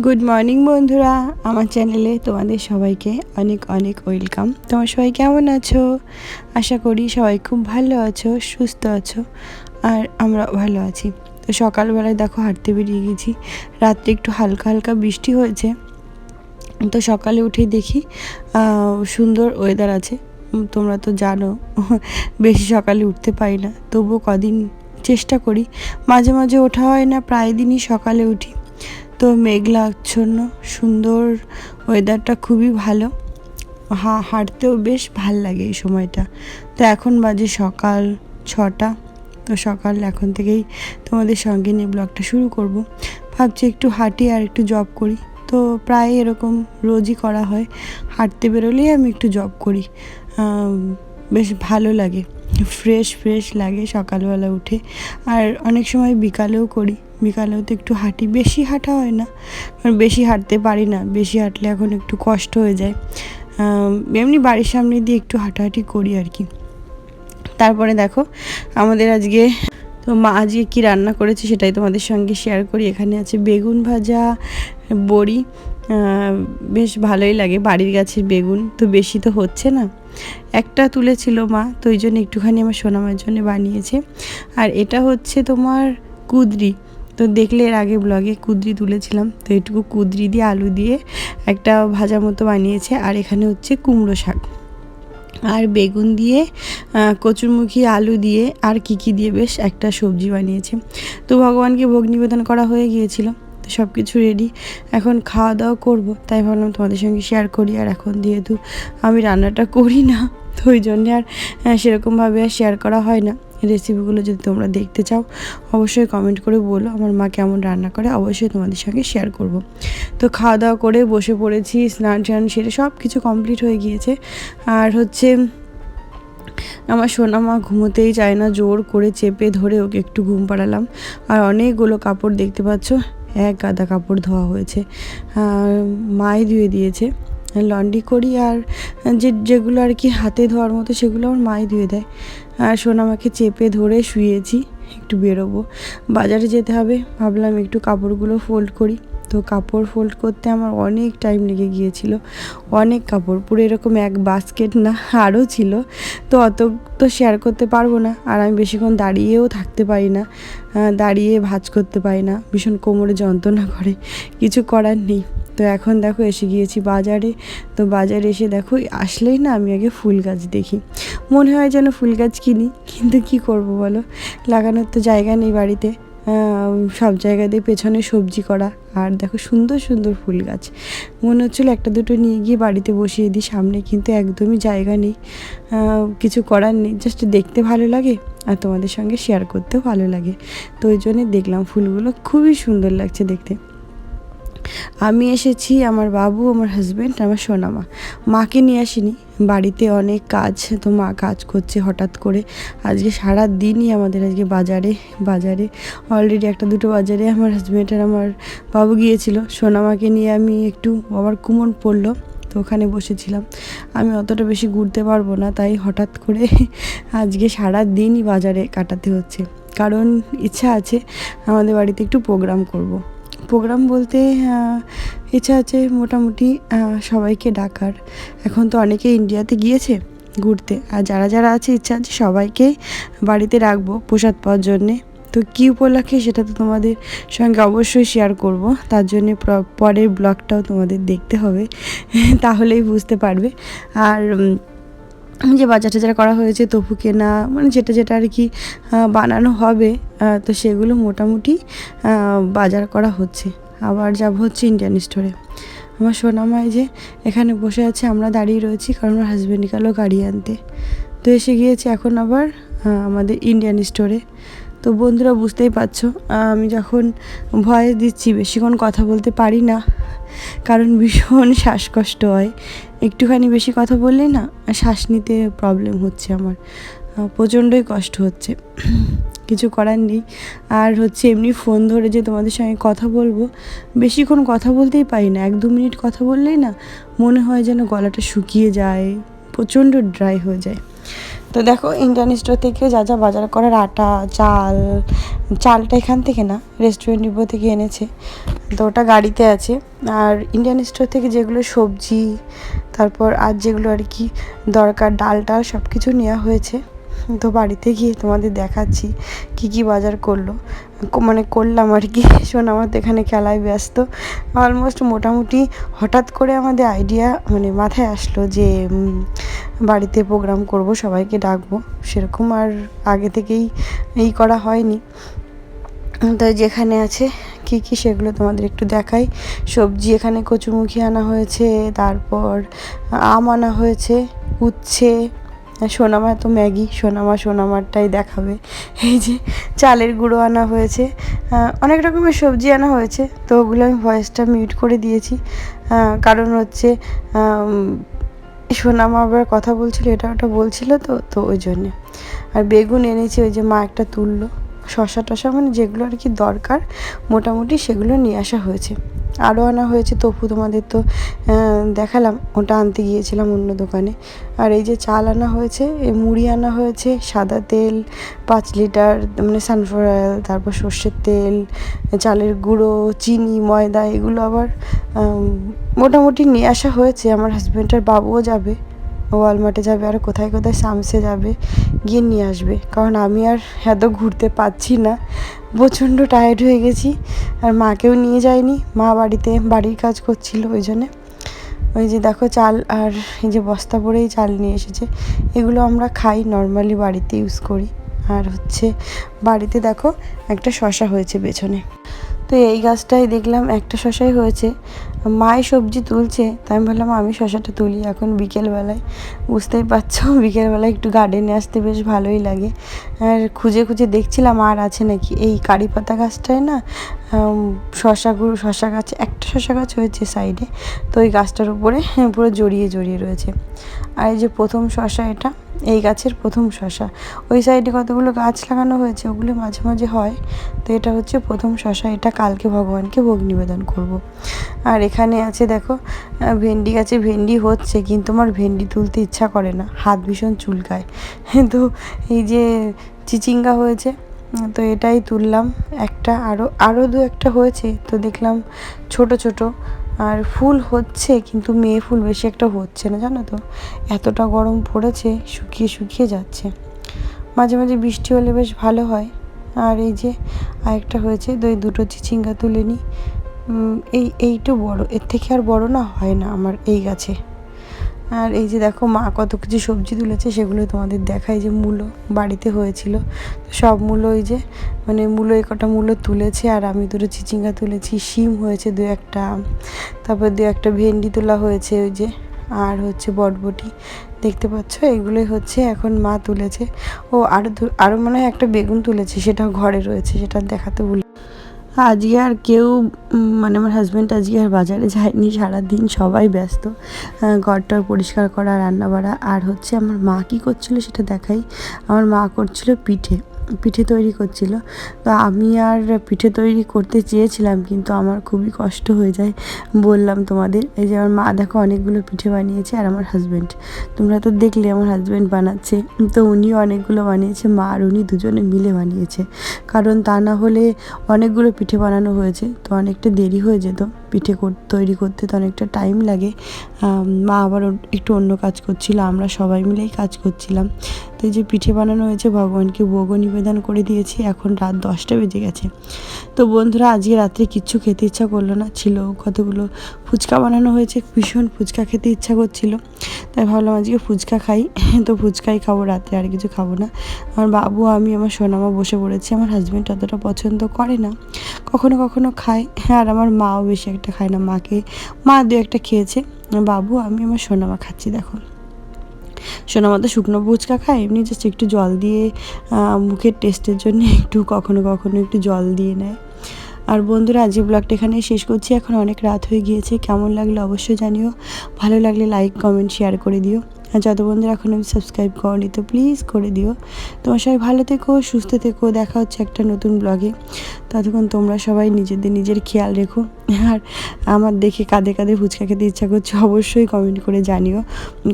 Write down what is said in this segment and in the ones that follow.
Good morning বন্ধুরা, আমার চ্যানেলে তোমাদের সবাইকে অনেক অনেক ওয়েলকাম। তোমার সবাই কেমন আছো? আশা করি সবাই খুব ভালো আছো, সুস্থ আছো, আর আমরা ভালো আছি। তো সকালবেলায় দেখো হাঁটতে বেরিয়ে গেছি। রাত্রে একটু হালকা হালকা বৃষ্টি হয়েছে, তো সকালে উঠেই দেখি সুন্দর ওয়েদার আছে। তোমরা তো জানো বেশি সকালে উঠতে পারি না, তবুও কদিন চেষ্টা করি। মাঝে মাঝে ওঠা হয় না, প্রায় দিনই সকালে উঠি। তো মেঘলা আচ্ছন্ন সুন্দর ওয়েদারটা খুবই ভালো, হাঁটতেও বেশ ভাল লাগে এই সময়টা। তো এখন বাজে সকাল 6টা। তো সকাল এখন থেকেই তোমাদের সঙ্গে নিয়ে ব্লগটা শুরু করব। ভাবছি একটু হাঁটি আর একটু জব করি। তো প্রায় এরকম রোজই করা হয়, হাঁটতে বেরোলেই আমি একটু জব করি। বেশ ভালো লাগে, ফ্রেশ ফ্রেশ লাগে সকালবেলা উঠে। আর অনেক সময় বিকালেও করি, বিকালেও তো একটু হাঁটি। বেশি হাঁটা হয় না, কারণ বেশি হাঁটতে পারি না, বেশি হাঁটলে এখন একটু কষ্ট হয়ে যায়। এমনি বাড়ির সামনে দিয়ে একটু হাঁটাহাঁটি করি আর কি। তারপরে দেখো আমাদের আজকে, তো মা আজকে কী রান্না করেছে সেটাই তোমাদের সঙ্গে শেয়ার করি। এখানে আছে বেগুন ভাজা, বড়ি। বেশ ভালোই লাগে, বাড়ির গাছের বেগুন তো, বেশি তো হচ্ছে না, একটা তুলেছিল মা, তো ওই জন্য একটুখানি আমার সোনামার জন্য বানিয়েছে। আর এটা হচ্ছে তোমার কুঁদরি, তো দেখলে এর আগে ব্লগে কুঁদরি তুলেছিলাম, তো এইটুকু কুঁদরি দিয়ে আলু দিয়ে একটা ভাজা মতো বানিয়েছে। আর এখানে হচ্ছে কুমড়ো শাক আর বেগুন দিয়ে কচুরমুখী আলু দিয়ে আর কী দিয়ে বেশ একটা সবজি বানিয়েছে। তো ভগবানকে ভোগ নিবেদন করা হয়ে গিয়েছিল, তো সব কিছু রেডি, এখন খাওয়া দাওয়া করবো, তাই ভাবলাম তোমাদের সঙ্গে শেয়ার করি। আর এখন যেহেতু আমি রান্নাটা করি না, তো ওই জন্যে আর সেরকমভাবে আর শেয়ার করা হয় না। রেসিপিগুলো যদি তোমরা দেখতে চাও অবশ্যই কমেন্ট করে বলো, আমার মা কেমন রান্না করে অবশ্যই তোমাদের সঙ্গে শেয়ার করব। তো খাওয়া দাওয়া করে বসে পড়েছি, স্নান টান সেরে সব কিছু কমপ্লিট হয়ে গিয়েছে। আর হচ্ছে আমার সোনা মা ঘুমোতেই চায় না, জোর করে চেপে ধরে ওকে একটু ঘুম পাড়ালাম। আর অনেকগুলো কাপড় দেখতে পাচ্ছ, এক গাদা কাপড় ধোয়া হয়েছে, মাই ধুয়ে দিয়েছে। লন্ড্রি করি, আর যেগুলো আর কি হাতে ধোয়ার মতো সেগুলো আমার মাই ধুয়ে দেয়। আর সোনামাকে চেপে ধরে শুয়েছি, একটু বেরোবো, বাজারে যেতে হবে। ভাবলাম একটু কাপড়গুলো ফোল্ড করি। তো কাপড় ফোল্ড করতে আমার অনেক টাইম লেগে গিয়েছিল, অনেক কাপড়, পুরো এরকম এক বাস্কেট না আরও ছিল। তো অত তো শেয়ার করতে পারবো না, আর আমি বেশিক্ষণ দাঁড়িয়েও থাকতে পারি না, দাঁড়িয়ে ভাঁজ করতে পারি না, ভীষণ কোমরে যন্ত্রণা করে, কিছু করার নেই। তো এখন দেখো এসে গিয়েছি বাজারে। তো বাজারে এসে দেখো আসলেই না আমি আগে ফুল গাছ দেখি, মনে হয় যেন ফুল গাছ কিনি, কিন্তু কি করব বলো, লাগানোর তো জায়গা নেই বাড়িতে। সব জায়গা দিয়ে পেছনে সবজি করা, আর দেখো সুন্দর সুন্দর ফুল গাছ, মনে হচ্ছিলো একটা দুটো নিয়ে গিয়ে বাড়িতে বসিয়ে দিই সামনে, কিন্তু একদমই জায়গা নেই। কিছু করার নেই, জাস্ট দেখতে ভালো লাগে আর তোমাদের সঙ্গে শেয়ার করতেও ভালো লাগে। তো ওই জন্যে দেখলাম ফুলগুলো খুবই সুন্দর লাগছে দেখতে। আমি এসেছি, আমার বাবু, আমার হাজব্যান্ড, আমার সোনামা, মাকে নিয়ে আসিনি, বাড়িতে অনেক কাজ, তো মা কাজ করছে হঠাৎ করে। আজকে সারা দিনই আমাদের আজকে বাজারে অলরেডি একটা দুটো বাজারে আমার হাজব্যান্ড আর আমার বাবু গিয়েছিল। সোনামাকে নিয়ে আমি একটু আবার কুমন পড়লো, তো ওখানে বসেছিলাম। আমি অতটা বেশি ঘুরতে পারবো না, তাই হঠাৎ করে আজকে সারা দিনই বাজারে কাটাতে হচ্ছে, কারণ ইচ্ছা আছে আমাদের বাড়িতে একটু প্রোগ্রাম করব। প্রোগ্রাম বলতে ইচ্ছা আছে মোটামুটি সবাইকে ডাকার। এখন তো অনেকে ইন্ডিয়াতে গিয়েছে ঘুরতে, আর যারা যারা আছে ইচ্ছা আছে সবাইকেই বাড়িতে রাখবো প্রসাদ পাওয়ার জন্যে। তো কী উপলক্ষে সেটা তো তোমাদের সঙ্গে অবশ্যই শেয়ার করব, তার জন্যে পরের ব্লগটাও তোমাদের দেখতে হবে, তাহলেই বুঝতে পারবে। আর যে বাজার টাজার করা হয়েছে, তবু কেনা, মানে যেটা যেটা আর কি বানানো হবে, তো সেগুলো মোটামুটি বাজার করা হচ্ছে। আবার যাব হচ্ছে ইন্ডিয়ান স্টোরে। আমার সোনামাই যে এখানে বসে আছে, আমরা দাঁড়িয়ে রয়েছি, কারণ আমার হাজব্যান্ড গেল গাড়ি আনতে। তো এসে গিয়েছে এখন আবার আমাদের ইন্ডিয়ান স্টোরে। তো বন্ধুরা বুঝতেই পারছো, আমি যখন ভয়েস দিচ্ছি বেশিক্ষণ কথা বলতে পারি না, কারণ ভীষণ শ্বাসকষ্ট হয়, একটুখানি বেশি কথা বললেই না শ্বাস নিতে প্রবলেম হচ্ছে আমার, প্রচণ্ডই কষ্ট হচ্ছে, কিছু করার নেই। আর হচ্ছে এমনি ফোন ধরে যে তোমাদের সঙ্গে কথা বলবো, বেশিক্ষণ কথা বলতেই পারি না, 1-2 মিনিট কথা বললেই না মনে হয় যেন গলাটা শুকিয়ে যায়, প্রচণ্ড ড্রাই হয়ে যায়। তো দেখো ইন্ডিয়ান স্টোর থেকে যা যা বাজার করার আটা চালটা এখান থেকে না, রেস্টুরেন্ট ডিপো থেকে এনেছে, তো ওটা গাড়িতে আছে। আর ইন্ডিয়ান স্টোর থেকে যেগুলো সবজি, তারপর আর যেগুলো আর কি দরকার, ডাল সব কিছু নেওয়া হয়েছে। তো বাড়িতে গিয়ে তোমাদের দেখাচ্ছি কি বাজার করলাম আর কি। শোন, আমার তো এখানে খেলায় ব্যস্ত অলমোস্ট। মোটামুটি হঠাৎ করে আমাদের আইডিয়া মাথায় আসলো যে বাড়িতে প্রোগ্রাম করব, সবাইকে ডাকবো। সেরকম আর আগে থেকেই করা হয়নি। তো যেখানে আছে কি সেগুলো তোমাদের একটু দেখাই। সবজি এখানে কচুরমুখী আনা হয়েছে, তারপর আম আনা হয়েছে, উচ্ছে, সোনামা তো ম্যাগি, সোনামারটাই দেখাবে। এই যে চালের গুঁড়ো আনা হয়েছে, অনেক রকমের সবজি আনা হয়েছে। তো ওগুলো আমি ভয়েসটা মিউট করে দিয়েছি, কারণ হচ্ছে সোনামা আবার কথা বলছিল, এটা ওটা বলছিল, তো ওই জন্যে। আর বেগুন এনেছি, ওই যে মা একটা তুললো। শশা টশা যেগুলো আর কি দরকার মোটামুটি সেগুলো নিয়ে আসা হয়েছে। আরও আনা হয়েছে তোফু, তোমাদের তো দেখালাম, ওটা আনতে গিয়েছিলাম অন্য দোকানে। আর এই যে চাল আনা হয়েছে, মুড়ি আনা হয়েছে, সাদা তেল 5 লিটার, সানফ্লাওয়ার অয়েল, তারপর সর্ষের তেল, চালের গুঁড়ো, চিনি, ময়দা, এগুলো আবার মোটামুটি নিয়ে আসা হয়েছে। আমার হাজব্যান্ডের বাবুও যাবে, ওয়ালমার্টে যাবে, আর কোথায় সামসে যাবে, গিয়ে নিয়ে আসবে। কারণ আমি আর এত ঘুরতে পারছি না, প্রচণ্ড টায়ার্ড হয়ে গেছি। আর মাকেও নিয়ে যায়নি, মা বাড়ির কাজ করছিল, ওই জন্যে। ওই যে দেখো চাল, আর এই যে বস্তা ভরেই চাল নিয়ে এসেছে। এগুলো আমরা খাই, নর্মালি বাড়িতে ইউজ করি। আর হচ্ছে বাড়িতে দেখো একটা শশা হয়েছে পেছনে। তো এই গাছটায় দেখলাম একটা শশাই হয়েছে, মায় সবজি তুলছে, তাই আমি ভাবলাম আমি শশাটা তুলি এখন বিকেলবেলায়। বুঝতেই পারছো বিকেলবেলায় একটু গার্ডেনে আসতে বেশ ভালোই লাগে। আর খুঁজে দেখছিলাম আর আছে নাকি। এই কারি পাতা গাছটায় না শশা গাছ, একটা শশা গাছ হয়েছে সাইডে, তো ওই গাছটার উপরে পুরো জড়িয়ে রয়েছে। আর এই যে প্রথম শশা, এটা এই গাছের প্রথম শশা। ওই সাইডে কতগুলো গাছ লাগানো হয়েছে, ওগুলো মাঝে মাঝে হয়। তো এটা হচ্ছে প্রথম শশা, এটা কালকে ভগবানকে ভোগ নিবেদন করব। আর এখানে আছে দেখো ভেন্ডি গাছে ভেন্ডি হচ্ছে, কিন্তু আমার ভেন্ডি তুলতে ইচ্ছা করে না, হাত ভীষণ চুলকায়। তো এই যে চিচিঙ্গা হয়েছে, তো এটাই তুললাম একটা। আরও দু একটা হয়েছে, তো দেখলাম ছোট। আর ফুল হচ্ছে, কিন্তু মেয়ে ফুল বেশি একটা হচ্ছে না, জানো তো, এতটা গরম পড়েছে, শুকিয়ে যাচ্ছে। মাঝে মাঝে বৃষ্টি হলে বেশ ভালো হয়। আর এই যে আরেকটা হয়েছে, তো এই দুটো চিচিঙ্গা তুলে নিই। এইটা বড়, এর থেকে আর বড় না হয় না আমার এই গাছে। আর এই যে দেখো মা কত কিছু সবজি তুলেছে, সেগুলো তোমাদের দেখাই। যে মূলো বাড়িতে হয়েছিল, সব মূলো, ওই যে মূলো, এই কটা মূলো তুলেছে। আর আমি দুটো চিচিঙ্গা তুলেছি, শিম হয়েছে 2-1টা, তারপর 2-1টা ভেন্ডি তোলা হয়েছে, ওই যে। আর হচ্ছে বটবটি, দেখতে পাচ্ছ, এগুলোই হচ্ছে এখন মা তুলেছে। ও আরও মনে হয় একটা বেগুন তুলেছে, সেটাও ঘরে রয়েছে, সেটা দেখাতে ভুল। আজকে আর কেউ আমার হাজব্যান্ড আজকে আর বাজারে যায়নি, সারাদিন সবাই ব্যস্ত, ঘরটার পরিষ্কার করা, রান্না বাড়া। আর হচ্ছে আমার মা কী করছিল সেটা দেখাই। আমার মা করছিল পিঠে তৈরি করছিল। তো আমি আর পিঠে তৈরি করতে চেয়েছিলাম, কিন্তু আমার খুবই কষ্ট হয়ে যায়, বললাম তোমাদের। এই যে আমার মা দেখো অনেকগুলো পিঠে বানিয়েছে, আর আমার হাজব্যান্ড, তোমরা তো দেখলে আমার হাজব্যান্ড বানাচ্ছে, তো উনিও অনেকগুলো বানিয়েছে, মা আর উনি দুজনে মিলে বানিয়েছে। কারণ তা না হলে অনেকগুলো পিঠে বানানো হয়েছে, তো অনেকটা দেরি হয়ে যেত পিঠে তৈরি করতে, তো অনেকটা টাইম লাগে। মা আবার একটু অন্য কাজ করছিল, আমরা সবাই মিলেই কাজ করছিলাম। তো এই যে পিঠে বানানো হয়েছে, ভগবানকে ভোগও নিবেদন করে দিয়েছি। এখন রাত 10টা বেজে গেছে। তো বন্ধুরা, আজকে রাত্রে কিচ্ছু খেতে ইচ্ছা করলো না, ছিল কতগুলো ফুচকা বানানো হয়েছে, ভীষণ ফুচকা খেতে ইচ্ছা করছিল, তাই ভাবলাম আজকে ফুচকা খাই। তো ফুচকাই খাবো রাত্রে, আর কিছু খাবো না। আমার বাবু, আমি, আমার সোনামা বসে পড়েছি। আমার হাজব্যান্ড অতটা পছন্দ করে না, কখনো খায়, আর আমার মাও বেশি একটা খায় না। মা 2-1টা খেয়েছে, বাবু, আমি, আমার সোনামা খাচ্ছি। দেখো সোনামা তো শুকনো ফুচকা খায়, এমনি জাস্ট একটু জল দিয়ে মুখের টেস্টের জন্য একটু কখনো একটু জল দিয়ে নেয়। আর বন্ধুরা, আজকে ব্লগটা এখানেই শেষ করছি, এখন অনেক রাত হয়ে গিয়েছে। কেমন লাগলো অবশ্যই জানিও, ভালো লাগলে লাইক, কমেন্ট, শেয়ার করে দিও। আর যত বন্ধুরা এখন আমি সাবস্ক্রাইব করনি তো প্লিজ করে দিও। তোমার সবাই ভালো থেকো, সুস্থ থেকো, দেখা হচ্ছে একটা নতুন ব্লগে। ততক্ষণ তোমরা সবাই নিজের খেয়াল রেখো। আর আমার দেখে কাঁধে কাঁধে ফুচকা খেতে ইচ্ছা করছে অবশ্যই কমেন্ট করে জানিও।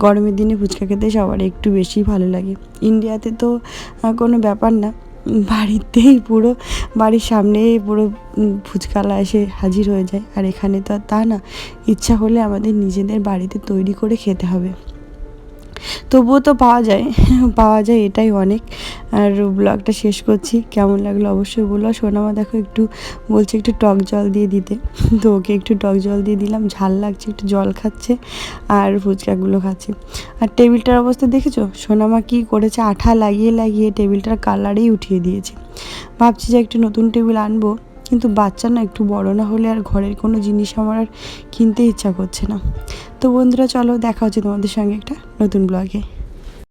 গরমের দিনে ফুচকা খেতে সবার একটু বেশি ভালো লাগে। ইন্ডিয়াতে তো কোনো ব্যাপার না, বাড়িতেই পুরো বাড়ির সামনেই পুরো ফুচকালা এসে হাজির হয়ে যায়। আর এখানে তো আর তা না, ইচ্ছা হলে আমাদের নিজেদের বাড়িতে তৈরি করে খেতে হবে। তবুও তো পাওয়া যায় এটাই অনেক। আর ব্লগটা শেষ করছি, কেমন লাগলো অবশ্যই বলো। সোনামা দেখো একটু বলছে একটু টক জল দিয়ে দিতে, তো ওকে একটু টক জল দিয়ে দিলাম, ঝাল লাগছে, একটু জল খাচ্ছে আর ফুচকাগুলো খাচ্ছে। আর টেবিলটার অবস্থা দেখেছো, সোনামা কি করেছে, আঠা লাগিয়ে লাগিয়ে টেবিলটার কালারেই উঠিয়ে দিয়েছে। ভাবছি যে একটু নতুন টেবিল আনবো, কিন্তু বাচ্চা না একটু বড় না হলে আর ঘরের কোনো জিনিস আমার আর কিনতে ইচ্ছা করছে না। তো বন্ধুরা চলো, দেখা হচ্ছে তোমাদের সঙ্গে একটা নতুন ব্লগে।